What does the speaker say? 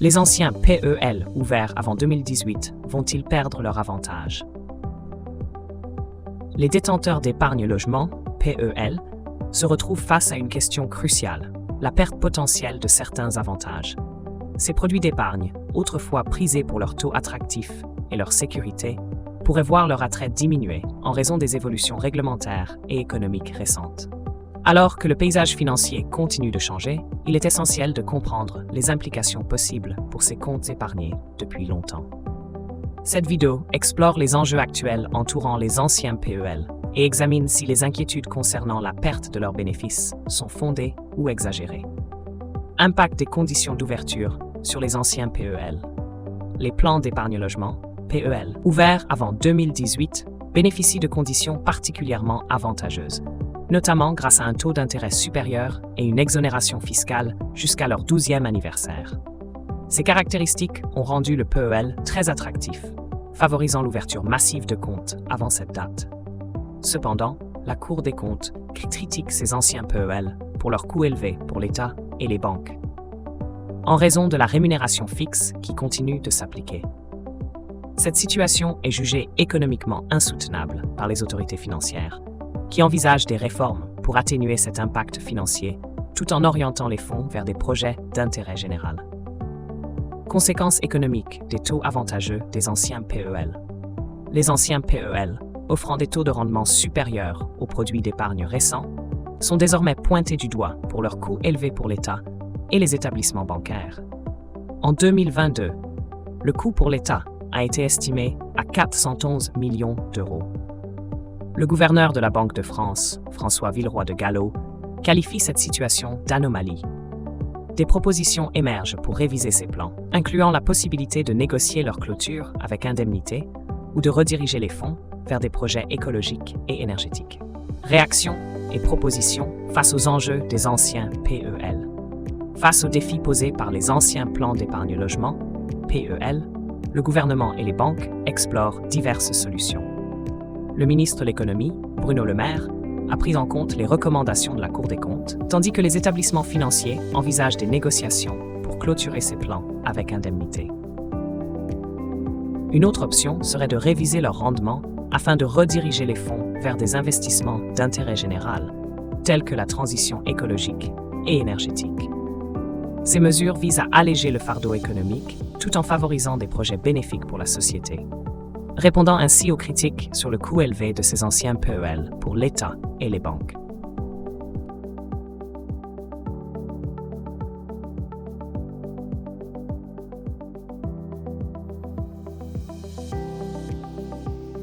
Les anciens PEL ouverts avant 2018 vont-ils perdre leur avantage? Les détenteurs d'épargne logement, PEL, se retrouvent face à une question cruciale, la perte potentielle de certains avantages. Ces produits d'épargne, autrefois prisés pour leur taux attractif et leur sécurité, pourraient voir leur attrait diminuer en raison des évolutions réglementaires et économiques récentes. Alors que le paysage financier continue de changer, il est essentiel de comprendre les implications possibles pour ces comptes épargnés depuis longtemps. Cette vidéo explore les enjeux actuels entourant les anciens PEL et examine si les inquiétudes concernant la perte de leurs bénéfices sont fondées ou exagérées. Impact des conditions d'ouverture sur les anciens PEL. Les plans d'épargne logement, PEL, ouverts avant 2018, bénéficient de conditions particulièrement avantageuses, notamment grâce à un taux d'intérêt supérieur et une exonération fiscale jusqu'à leur 12e anniversaire. Ces caractéristiques ont rendu le PEL très attractif, favorisant l'ouverture massive de comptes avant cette date. Cependant, la Cour des comptes critique ces anciens PEL pour leurs coûts élevés pour l'État et les banques, en raison de la rémunération fixe qui continue de s'appliquer. Cette situation est jugée économiquement insoutenable par les autorités financières, qui envisagent des réformes pour atténuer cet impact financier, tout en orientant les fonds vers des projets d'intérêt général. Conséquences économiques des taux avantageux des anciens PEL. Les anciens PEL, offrant des taux de rendement supérieurs aux produits d'épargne récents, sont désormais pointés du doigt pour leurs coûts élevés pour l'État et les établissements bancaires. En 2022, le coût pour l'État a été estimé à 411 millions d'euros. Le gouverneur de la Banque de France, François Villeroy de Galhau, qualifie cette situation d'anomalie. Des propositions émergent pour réviser ces plans, incluant la possibilité de négocier leur clôture avec indemnité ou de rediriger les fonds vers des projets écologiques et énergétiques. Réactions et propositions face aux enjeux des anciens PEL. Face aux défis posés par les anciens plans d'épargne logement, PEL, le gouvernement et les banques explorent diverses solutions. Le ministre de l'Économie, Bruno Le Maire, a pris en compte les recommandations de la Cour des comptes, tandis que les établissements financiers envisagent des négociations pour clôturer ces plans avec indemnité. Une autre option serait de réviser leur rendement afin de rediriger les fonds vers des investissements d'intérêt général, tels que la transition écologique et énergétique. Ces mesures visent à alléger le fardeau économique tout en favorisant des projets bénéfiques pour la société, répondant ainsi aux critiques sur le coût élevé de ces anciens PEL pour l'État et les banques.